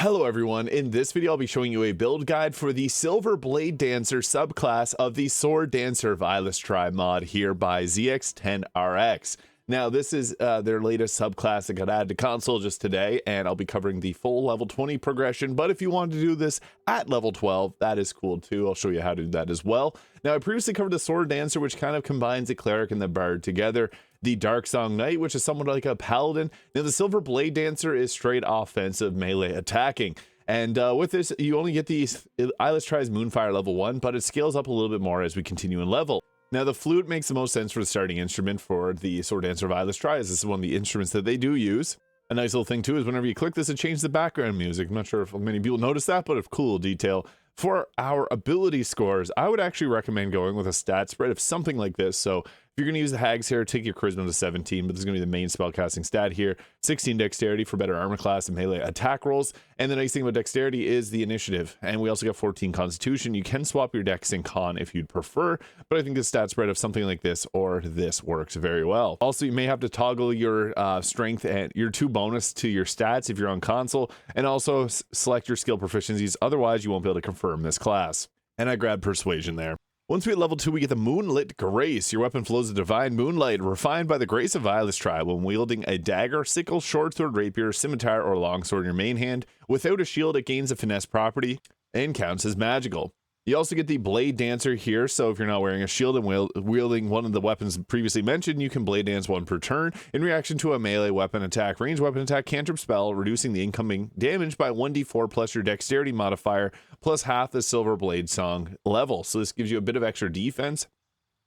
Hello everyone, in this video I'll be showing you a build guide for the Silver Blade Dancer subclass of the Sword Dancer of Eilistraee mod here by ZX10RX. Now this is their latest subclass that got added to console just today, and I'll be covering the full level 20 progression, but if you want to do this at level 12, that is cool too. I'll show you how to do that as well. Now I previously covered the Sword Dancer, which kind of combines the Cleric and the Bard together. The Dark Song Knight, which is somewhat like a Paladin. Now the Silver Blade Dancer is straight offensive melee attacking. And with this, you only get the Eilistraee's Moonfire level 1, but it scales up a little bit more as we continue in level. Now the flute makes the most sense for the starting instrument for the Sword Dancer of Eilistraee, as this is one of the instruments that they do use. A nice little thing too is whenever you click this, it changes the background music. I'm not sure if many people notice that, but a cool detail. For our ability scores, I would actually recommend going with a stat spread of something like this. So if you're going to use the hags here, take your charisma to 17, but this is going to be the main spellcasting stat here. 16 dexterity for better armor class and melee attack rolls. And the nice thing about dexterity is the initiative. And we also got 14 constitution. You can swap your dex and con if you'd prefer, but I think the stat spread of something like this or this works very well. Also, you may have to toggle your strength and your 2 bonus to your stats if you're on console, and also select your skill proficiencies. Otherwise, you won't be able to confirm this class. And I grabbed persuasion there. Once we hit level 2, we get the Moonlit Grace. Your weapon flows a divine moonlight, refined by the grace of Eilistraee when wielding a dagger, sickle, short sword, rapier, scimitar, or longsword in your main hand. Without a shield, it gains a finesse property and counts as magical. You also get the Blade Dancer here, so if you're not wearing a shield and wielding one of the weapons previously mentioned, you can Blade Dance 1 per turn in reaction to a melee weapon attack, ranged weapon attack, cantrip spell, reducing the incoming damage by 1d4 plus your dexterity modifier, plus half the Silver Blade Song level. So this gives you a bit of extra defense.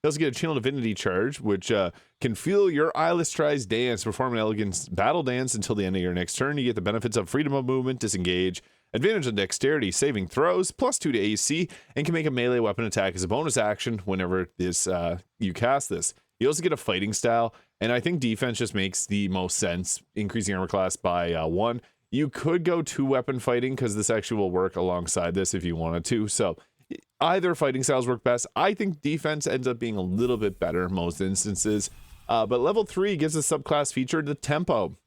You also get a Channel Divinity charge, which can feel your Eilistraee's dance, perform an elegant battle dance until the end of your next turn. You get the benefits of freedom of movement, disengage, advantage on dexterity, saving throws, +2 to AC, and can make a melee weapon attack as a bonus action whenever this you cast this. You also get a fighting style, and I think defense just makes the most sense, increasing armor class by 1. You could go 2 weapon fighting because this actually will work alongside this if you wanted to. So either fighting styles work best. I think defense ends up being a little bit better in most instances. But level 3 gives a subclass feature the tempo.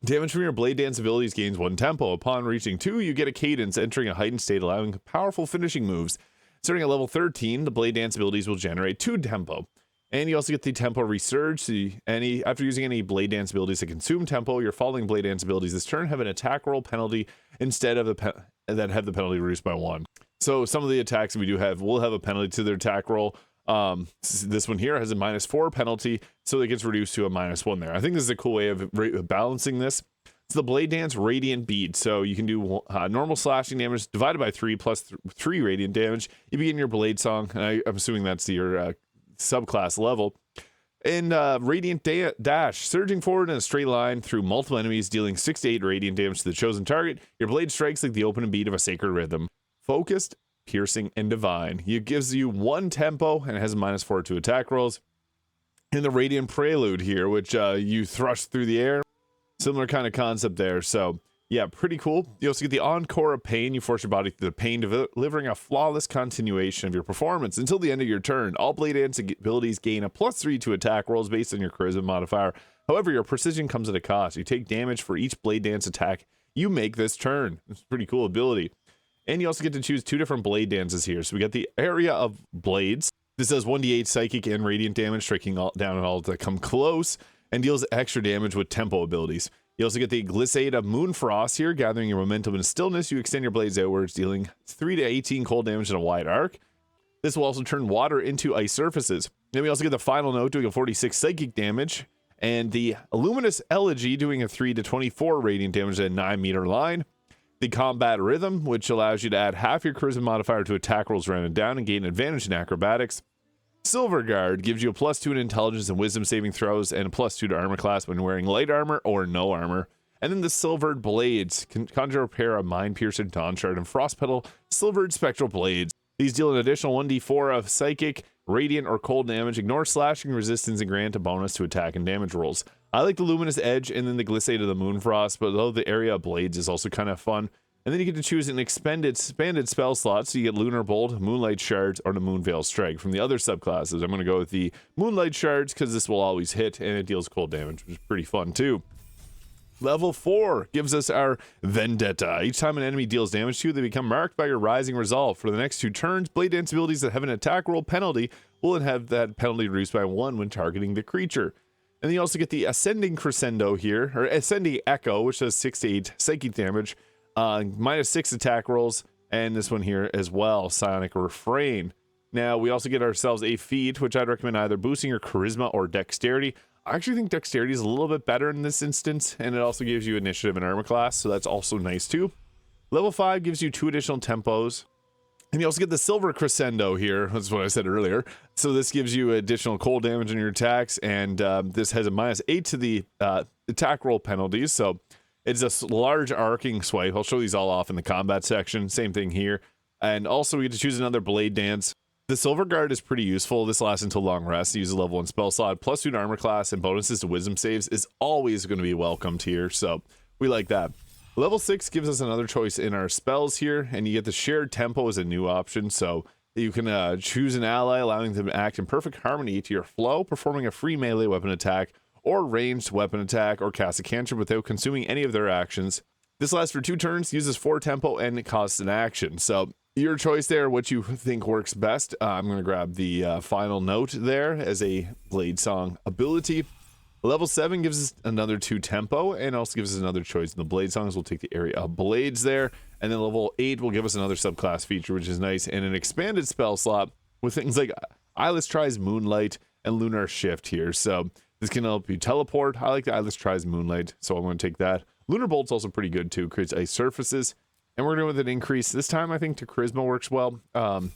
Damage from your Blade Dance abilities gains 1 tempo. Upon reaching 2, you get a cadence, entering a heightened state, allowing powerful finishing moves. Starting at level 13, the Blade Dance abilities will generate 2 tempo. And you also get the tempo resurge. So after using any Blade Dance abilities that consume tempo, your following Blade Dance abilities this turn have an attack roll penalty instead of that have the penalty reduced by 1. So some of the attacks that we do have will have a penalty to their attack roll. This one here has a -4 penalty, so it gets reduced to a -1 there. I think this is a cool way of balancing this. It's the Blade Dance Radiant Bead, so you can do normal slashing damage divided by 3 plus 3 radiant damage. You begin your Blade Song, and I'm assuming that's your subclass level. And Radiant Dash, surging forward in a straight line through multiple enemies, dealing 6 to 8 radiant damage to the chosen target. Your blade strikes like the opening beat of a sacred rhythm. Focused, piercing, and divine. It gives you 1 tempo and it has a -4 to attack rolls. And the Radiant Prelude here, which you thrust through the air. Similar kind of concept there. So yeah, pretty cool. You also get the Encore of Pain. You force your body through the pain, delivering a flawless continuation of your performance until the end of your turn. All Blade Dance abilities gain a +3 to attack rolls based on your charisma modifier. However, your precision comes at a cost. You take damage for each Blade Dance attack you make this turn. It's a pretty cool ability. And you also get to choose 2 different blade dances here. So we got the Area of Blades. This does 1d8 psychic and radiant damage, striking down on all that come close, and deals extra damage with tempo abilities. You also get the Glissade of Moonfrost here, gathering your momentum and stillness. You extend your blades outwards, dealing 3 to 18 cold damage in a wide arc. This will also turn water into ice surfaces. Then we also get the Final Note, doing a 46 psychic damage, and the Luminous Elegy, doing a 3 to 24 radiant damage at a 9-meter line. The Combat Rhythm, which allows you to add half your charisma modifier to attack rolls around and down and gain advantage in acrobatics. Silver Guard gives you a +2 in intelligence and wisdom saving throws and a +2 to armor class when wearing light armor or no armor. And then the Silvered Blades can conjure a pair of Mind Piercer, Dawn Shard, and Frost Petal Silvered Spectral Blades. These deal an additional 1d4 of psychic, radiant, or cold damage, ignore slashing resistance, and grant a bonus to attack and damage rolls. I like the Luminous Edge and then the Glissade of the Moonfrost, but though the Area of Blades is also kind of fun. And then you get to choose an expanded spell slot, so you get Lunar Bolt, Moonlight Shards, or the Moonveil Strike. From the other subclasses, I'm going to go with the Moonlight Shards because this will always hit, and it deals cold damage, which is pretty fun too. Level 4 gives us our Vendetta. Each time an enemy deals damage to you, they become marked by your rising resolve. For the next 2 turns, Blade Dance abilities that have an attack roll penalty will have that penalty reduced by 1 when targeting the creature. And then you also get the Ascending Crescendo here, or Ascending Echo, which does 6 to 8 psychic damage, -6 attack rolls, and this one here as well, Psionic Refrain. Now, we also get ourselves a feat, which I'd recommend either boosting your Charisma or Dexterity. I actually think Dexterity is a little bit better in this instance, and it also gives you Initiative and Armor class, so that's also nice too. Level 5 gives you 2 additional tempos. And you also get the Silver Crescendo here. That's what I said earlier. So this gives you additional cold damage on your attacks, and this has a -8 to the attack roll penalties. So it's a large arcing swipe. I'll show these all off in the combat section. Same thing here. And also we get to choose another Blade Dance. The Silver Guard is pretty useful. This lasts until long rest. Use a level 1 spell slot, +2 to armor class, and bonuses to wisdom saves is always going to be welcomed here. So we like that. Level 6 gives us another choice in our spells here, and you get the shared tempo as a new option. So you can choose an ally, allowing them to act in perfect harmony to your flow, performing a free melee weapon attack or ranged weapon attack, or cast a cantrip without consuming any of their actions. This lasts for 2 turns, uses 4 tempo, and it costs an action. So your choice there, what you think works best. I'm going to grab the final note there as a Blade Song ability. Level 7 gives us another 2 tempo, and also gives us another choice in the Blade Songs. We'll take the area of blades there, and then level 8 will give us another subclass feature, which is nice, and an expanded spell slot with things like Eilistraee's Moonlight and Lunar Shift here. So this can help you teleport. I like the Eilistraee's Moonlight, so I'm going to take that. Lunar Bolt's also pretty good too, creates ice surfaces, and we're going with an increase this time. I think to Charisma works well,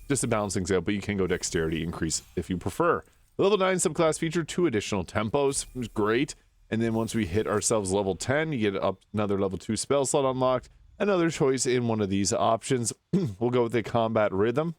just to balance things out, but you can go Dexterity increase if you prefer. Level 9 subclass feature, 2 additional tempos, which is great. And then once we hit ourselves level 10, you get up another level 2 spell slot unlocked. Another choice in one of these options. We'll go with the Combat Rhythm.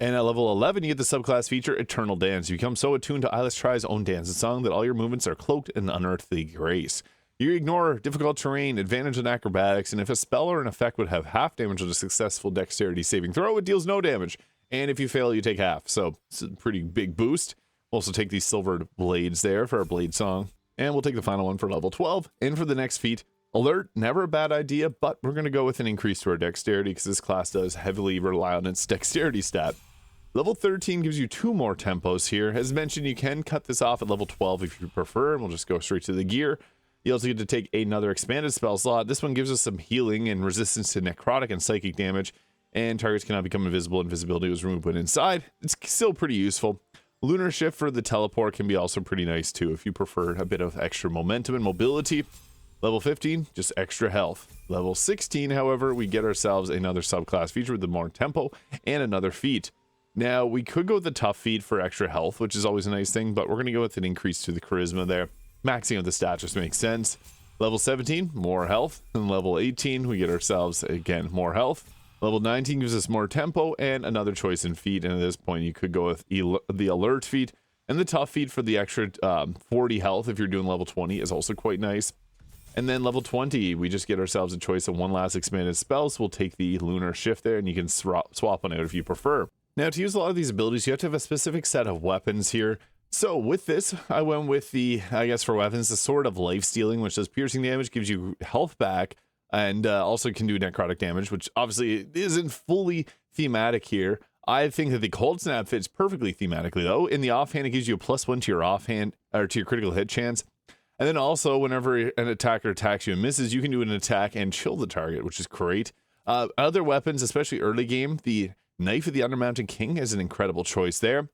And at level 11, you get the subclass feature, Eternal Dance. You become so attuned to Eilistraee's own dancing song that all your movements are cloaked in unearthly grace. You ignore difficult terrain, advantage in acrobatics, and if a spell or an effect would have half damage on a successful Dexterity saving throw, it deals no damage. And if you fail, you take half. So it's a pretty big boost. We'll also take these silver blades there for our Blade Song. And we'll take the final one for level 12. And for the next feat, Alert, never a bad idea, but we're going to go with an increase to our Dexterity because this class does heavily rely on its Dexterity stat. Level 13 gives you 2 more tempos here. As mentioned, you can cut this off at level 12 if you prefer, and we'll just go straight to the gear. You also get to take another expanded spell slot. This one gives us some healing and resistance to necrotic and psychic damage, and targets cannot become invisible. Invisibility was removed when inside. It's still pretty useful. Lunar Shift for the teleport can be also pretty nice too if you prefer a bit of extra momentum and mobility. Level 15, just extra health. Level 16, however, we get ourselves another subclass feature with the more tempo and another feat. Now, we could go with the tough feat for extra health, which is always a nice thing, but we're going to go with an increase to the charisma there. Maxing out the stat just makes sense. Level 17, more health. And level 18, we get ourselves, again, more health. Level 19 gives us more tempo and another choice in feat. And at this point, you could go with the alert feat. And the tough feat for the extra 40 health if you're doing level 20 is also quite nice. And then level 20, we just get ourselves a choice of one last expanded spell. So we'll take the Lunar Shift there, and you can swap one out if you prefer. Now, to use a lot of these abilities, you have to have a specific set of weapons here. So with this, I went with the, I guess for weapons, the Sword of Life Stealing, which does piercing damage, gives you health back, and also can do necrotic damage, which obviously isn't fully thematic here. I think that the Cold Snap fits perfectly thematically, though. In the offhand, it gives you a +1 to your offhand, or to your critical hit chance. And then also, whenever an attacker attacks you and misses, you can do an attack and chill the target, which is great. Other weapons, especially early game, the Knife of the Undermountain King is an incredible choice there.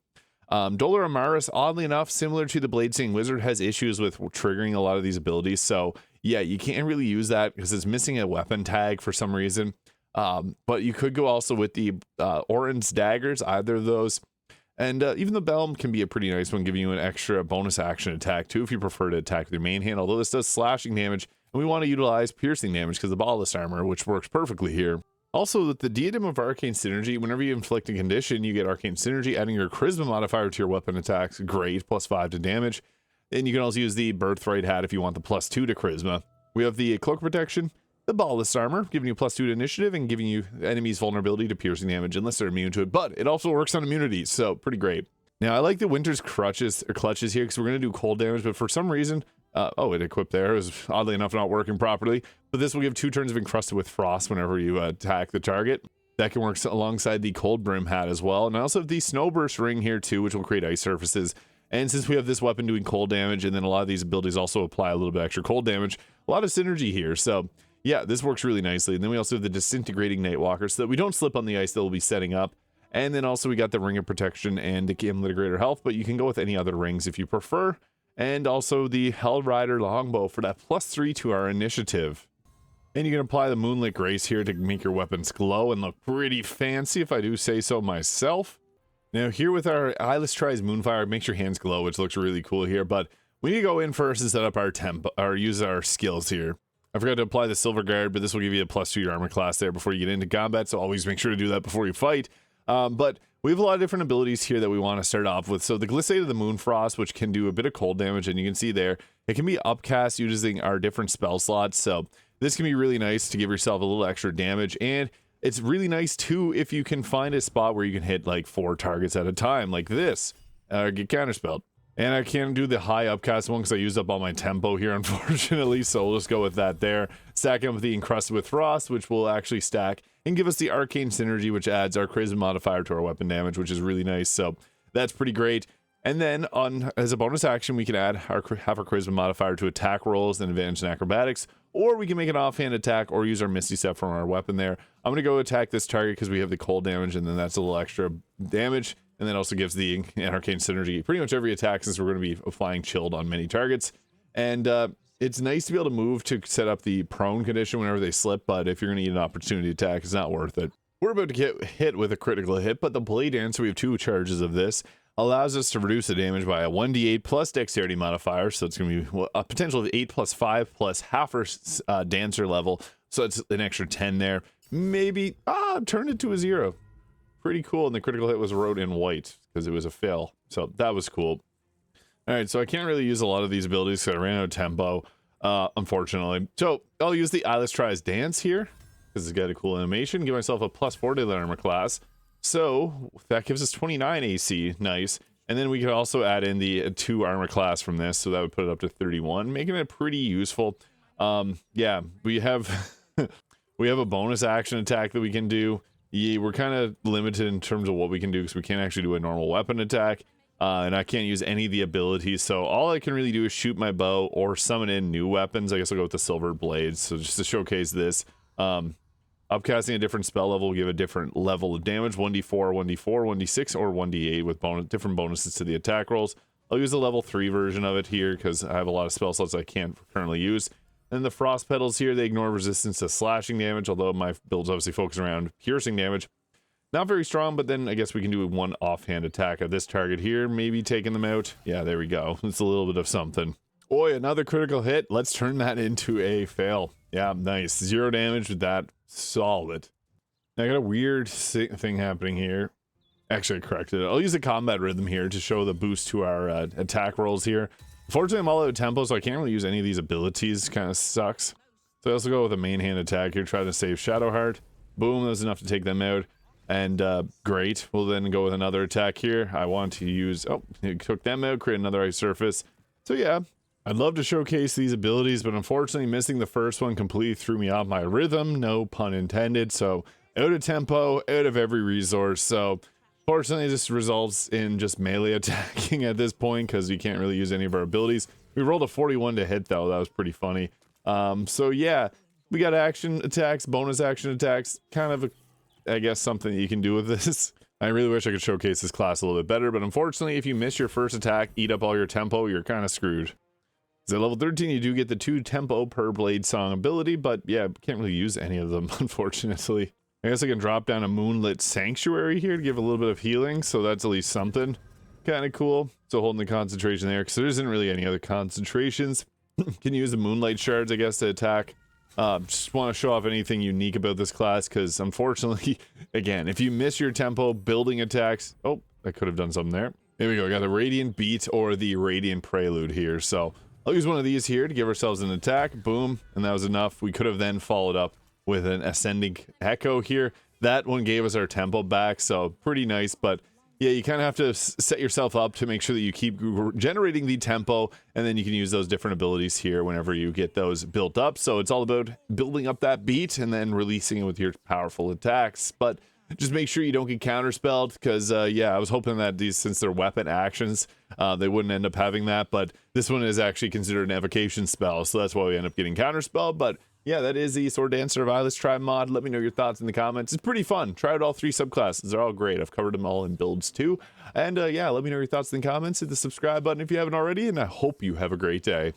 Dolar Amaris, oddly enough, similar to the Bladesing Wizard, has issues with triggering a lot of these abilities. So yeah, you can't really use that because it's missing a weapon tag for some reason. But you could go also with the Orin's Daggers, either of those. And even the Belm can be a pretty nice one, giving you an extra bonus action attack too if you prefer to attack with your main hand, although this does slashing damage, and we want to utilize piercing damage because of the Ballast Armor, which works perfectly here. Also, with the Diadem of Arcane Synergy, whenever you inflict a condition, you get Arcane Synergy, adding your Charisma modifier to your weapon attacks. Great, +5 to damage. And you can also use the Birthright Hat if you want the +2 to Charisma. We have the Cloak Protection, the Ballast Armor, giving you +2 to Initiative and giving you enemies vulnerability to piercing damage unless they're immune to it. But it also works on immunities, so pretty great. Now, I like the Winter's Clutches here because we're going to do cold damage, but for some reason, Oh, it equipped there. It was oddly enough not working properly. But this will give 2 turns of Encrusted with Frost whenever you attack the target. That can work alongside the Cold Brim hat as well. And I also have the Snowburst ring here too, which will create ice surfaces. And since we have this weapon doing cold damage, and then a lot of these abilities also apply a little bit extra cold damage, a lot of synergy here. So yeah, this works really nicely. And then we also have the Disintegrating Nightwalker so that we don't slip on the ice that we'll be setting up. And then also we got the Ring of Protection and the Gimlet of Greater Health, but you can go with any other rings if you prefer. And also the Hell Rider Longbow for that +3 to our initiative. And you can apply the Moonlit Grace here to make your weapons glow and look pretty fancy, if I do say so myself. Now here with our Eilistraee's Moonfire, it makes your hands glow, which looks really cool here, but we need to go in first and set up our tempo, or use our skills here. I forgot to apply the Silver Guard, but this will give you a +2 to your armor class there before you get into combat, so always make sure to do that before you fight. But we have a lot of different abilities here that we want to start off with. So the Glissade of the Moonfrost, which can do a bit of cold damage, and you can see there, it can be upcast using our different spell slots. So this can be really nice to give yourself a little extra damage, and it's really nice too if you can find a spot where you can hit like 4 targets at a time, like this, get counterspelled. And I can't do the high upcast one because I used up all my tempo here, unfortunately, so we'll just go with that there. Stacking up with the Encrusted with Frost, which will actually stack and give us the Arcane Synergy, which adds our Charisma modifier to our weapon damage, which is really nice, so that's pretty great. And then, as a bonus action, we can have our Charisma modifier to attack rolls and advantage in acrobatics, or we can make an offhand attack or use our Misty Step from our weapon there. I'm going to go attack this target because we have the cold damage, and then that's a little extra damage. And then also gives the Arcane Synergy pretty much every attack, since we're going to be applying Chilled on many targets. And it's nice to be able to move to set up the prone condition whenever they slip, but if you're going to need an opportunity attack, it's not worth it. We're about to get hit with a critical hit, but the Blade Dancer, we have 2 charges of this, allows us to reduce the damage by a 1d8 plus Dexterity modifier, so it's going to be a potential of 8 plus 5 plus half our Dancer level, so it's an extra 10 there. Maybe, turn it to a 0. Pretty cool, and the critical hit was wrote in white because it was a fail, so that was cool. All right, so I can't really use a lot of these abilities because I ran out of tempo, unfortunately. So I'll use the Eilistraee's Dance here because it's got a cool animation. Give myself a +4 to the armor class, so that gives us 29 AC, nice. And then we could also add in the 2 armor class from this, so that would put it up to 31, making it pretty useful. Yeah, we have we have a bonus action attack that we can do. Yeah, we're kind of limited in terms of what we can do because we can't actually do a normal weapon attack, and I can't use any of the abilities, so all I can really do is shoot my bow or summon in new weapons. I guess I'll go with the Silver Blades, so just to showcase this. Upcasting a different spell level will give a different level of damage, 1d4, 1d4, 1d6, or 1d8 with different bonuses to the attack rolls. I'll use the level 3 version of it here because I have a lot of spell slots I can't currently use. And the Frost Petals here, they ignore resistance to slashing damage, although my build's obviously focused around piercing damage. Not very strong, but then I guess we can do 1 offhand attack at this target here, maybe taking them out. Yeah, there we go. It's a little bit of something. Boy, another critical hit. Let's turn that into a fail. Yeah, nice. 0 damage with that. Solid. Now I got a weird thing happening here. Actually, I corrected it. I'll use a combat rhythm here to show the boost to our attack rolls here. Unfortunately, I'm all out of tempo, so I can't really use any of these abilities. Kind of sucks. So I also go with a main hand attack here, try to save Shadowheart. Boom, that was enough to take them out. And great. We'll then go with another attack here. I want to use... Oh, took them out, create another ice surface. So yeah, I'd love to showcase these abilities, but unfortunately missing the first one completely threw me off my rhythm. No pun intended. So out of tempo, out of every resource. So... Fortunately, this results in just melee attacking at this point because we can't really use any of our abilities. We rolled a 41 to hit, though. That was pretty funny. So yeah, we got action attacks, bonus action attacks. Kind of, I guess, something that you can do with this. I really wish I could showcase this class a little bit better, but unfortunately, if you miss your first attack, eat up all your tempo, you're kind of screwed. So at level 13, you do get the 2 tempo per blade song ability, but yeah, can't really use any of them, unfortunately. I guess I can drop down a Moonlit Sanctuary here to give a little bit of healing, so that's at least something. Kind of cool. So holding the concentration there, because there isn't really any other concentrations. Can use the Moonlight Shards, I guess, to attack. Just want to show off anything unique about this class, because unfortunately, again, if you miss your tempo, building attacks... Oh, I could have done something there. There we go, I got the Radiant Beat or the Radiant Prelude here, so I'll use one of these here to give ourselves an attack. Boom, and that was enough. We could have then followed up with an Ascending Echo here. That one gave us our tempo back, so pretty nice, but Yeah, you kind of have to set yourself up to make sure that you keep generating the tempo, and then you can use those different abilities here whenever you get those built up. So it's all about building up that beat and then releasing it with your powerful attacks. But just make sure you don't get counterspelled, because yeah, I was hoping that these, since they're weapon actions, they wouldn't end up having that. But this one is actually considered an evocation spell, so that's why we end up getting counterspelled. But yeah, that is the Sword Dancer of Eilistraee mod. Let me know your thoughts in the comments. It's pretty fun. Try out all 3 subclasses. They're all great. I've covered them all in builds too. And yeah, let me know your thoughts in the comments. Hit the subscribe button if you haven't already, and I hope you have a great day.